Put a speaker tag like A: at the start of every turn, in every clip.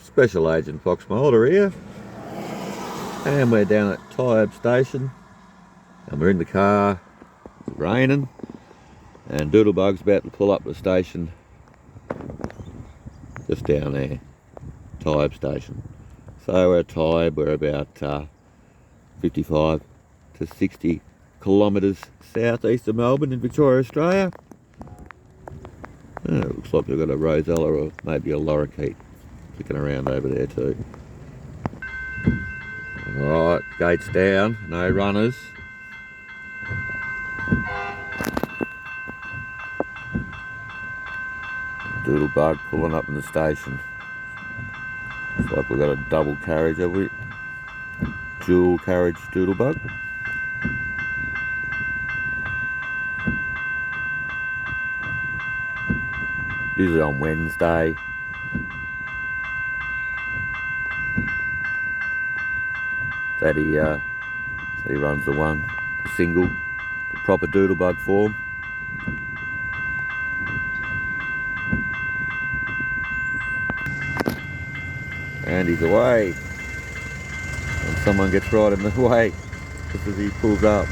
A: Special Agent Mulder here, and we're down at Tyabb station, and we're in the car. It's raining, and Doodlebug's about to pull up the station just down there, Tyabb station. So we're at Tyabb. We're about 55 to 60 kilometres southeast of Melbourne in Victoria, Australia. It looks like we've got a rosella or maybe a lorikeet kicking around over there too. Alright, gates down, no runners. Doodlebug pulling up in the station. Looks like we've got a double carriage, have we? Dual carriage Doodlebug. Usually on Wednesday. That he runs the single, the proper Doodlebug form. And he's away. And someone gets right in the way just as he pulls up.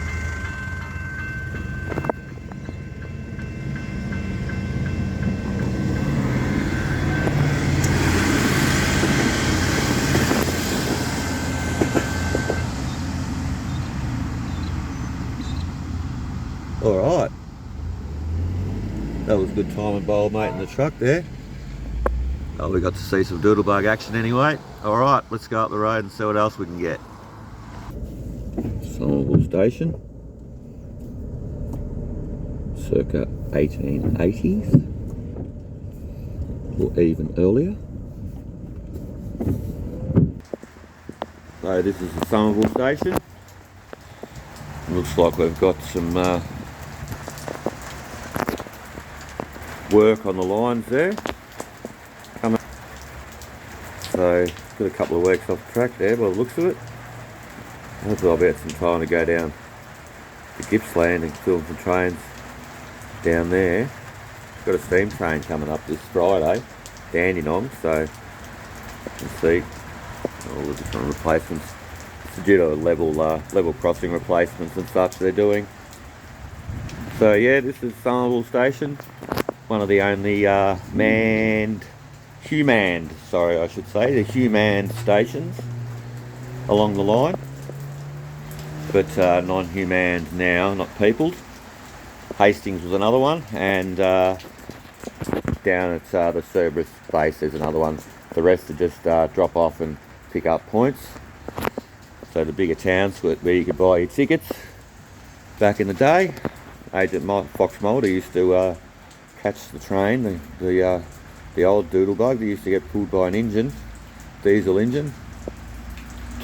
A: Alright, that was good timing by old mate in the truck there. Oh, we got to see some Doodlebug action anyway. Alright, let's go up the road and see what else we can get. Somerville station, circa 1880s, or even earlier. So this is the Somerville station. Looks like we've got some work on the lines there. So got a couple of weeks off the track there by the looks of it. Hopefully I'll be at some time to go down to Gippsland and film some trains down there. Got a steam train coming up this Friday, Dandenong, so you can see all the different replacements. It's due to level crossing replacements and such they're doing. So yeah, this is Somerville station, one of the only humanned stations along the line, but non-humanned now, not peopled. Hastings was another one, and down at the Cerberus base there's another one. The rest are just drop off and pick up points. So the bigger towns where you could buy your tickets. Back in the day, Agent Mulder used to catch the train, the old Doodlebug. They used to get pulled by an engine, diesel engine,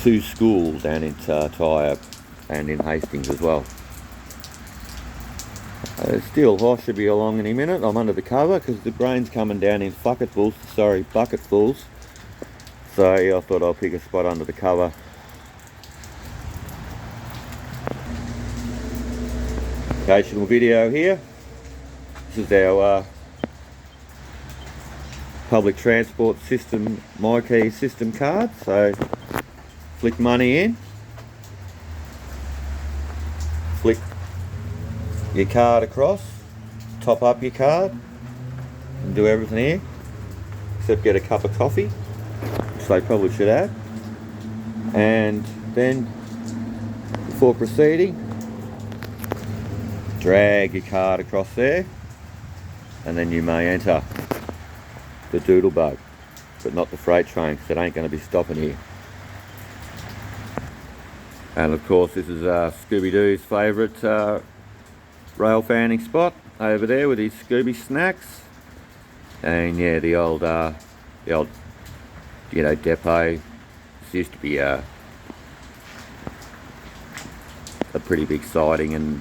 A: to school down in Tyabb and in Hastings as well. Steel Horse should be along any minute. I'm under the cover because the rain's coming down in bucketfuls. So yeah, I thought I'll pick a spot under the cover. Occasional video here. This is our public transport system, my key system card. So flick money in, flick your card across, top up your card, and do everything here except get a cup of coffee, which they probably should have. And then before proceeding, drag your card across there, and then you may enter the Doodlebug, but not the freight train because it ain't going to be stopping here. And of course this is Scooby-Doo's favourite rail fanning spot over there with his Scooby snacks. And yeah, the old depot. This used to be a pretty big siding and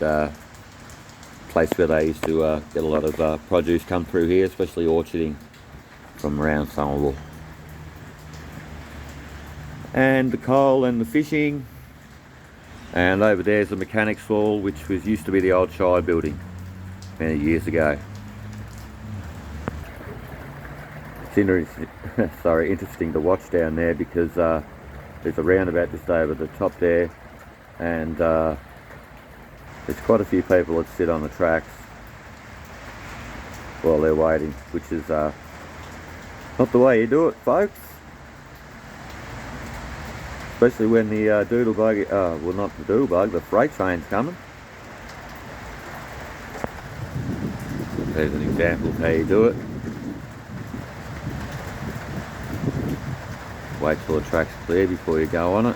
A: place where they used to get a lot of produce come through here, especially orcharding from around Somerville. And the coal and the fishing. And over there's the mechanics hall, which used to be the old Shire building many years ago. It's interesting to watch down there because there's a roundabout just over the top there, and there's quite a few people that sit on the tracks while they're waiting, which is not the way you do it, folks. Especially when the Doodlebug, well, not the Doodlebug, the freight train's coming. There's an example of how you do it. Wait till the track's clear before you go on it.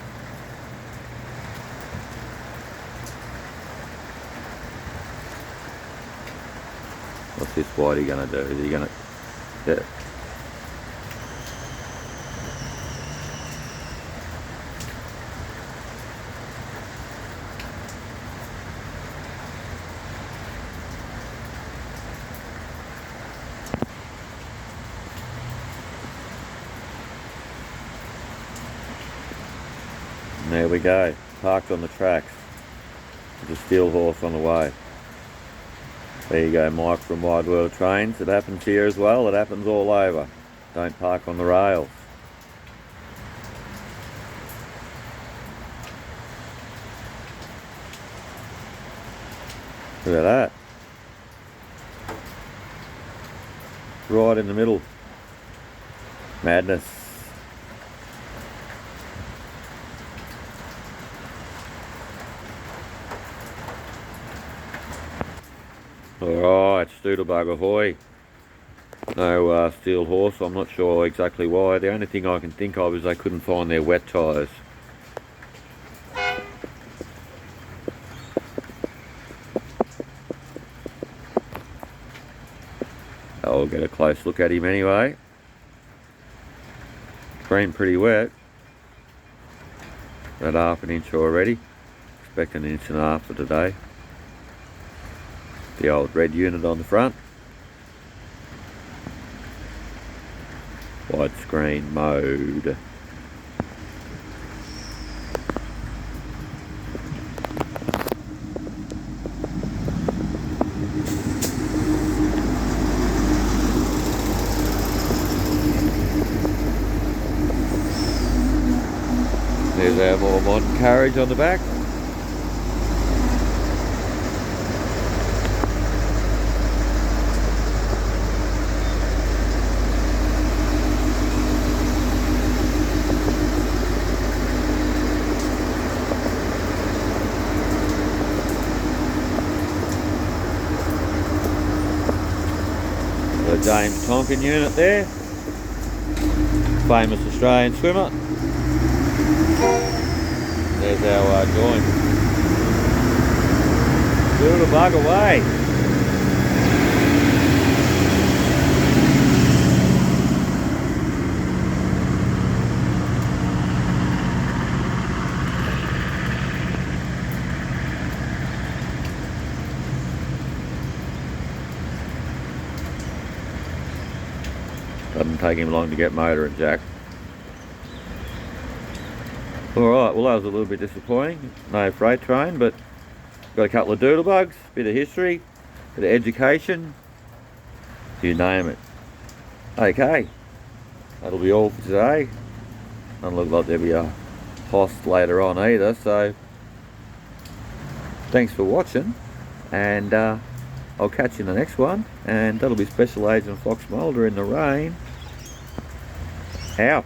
A: What's this whitey gonna do? Is he gonna... Yeah. There we go, parked on the tracks with a steel horse on the way. There you go, Mike from Wide World Trains. It happens here as well, it happens all over. Don't park on the rails. Look at that. Right in the middle. Madness. Alright, Doodlebug ahoy. No steel horse, I'm not sure exactly why. The only thing I can think of is they couldn't find their wet tyres. I'll get a close look at him anyway. Been pretty wet. About half an inch already. Expect an inch and a half for today. The old red unit on the front. Widescreen mode. There's our more modern carriage on the back. The James Tonkin unit there, famous Australian swimmer. There's our joint. Doodlebug away. Doesn't take him long to get motor and jack. Alright, well that was a little bit disappointing. No freight train, but got a couple of Doodlebugs, bit of history, bit of education, you name it. Okay, that'll be all for today. Doesn't look like there'll be a host later on either, so thanks for watching, and I'll catch you in the next one, and that'll be Special Agent Mulder in the rain. Out.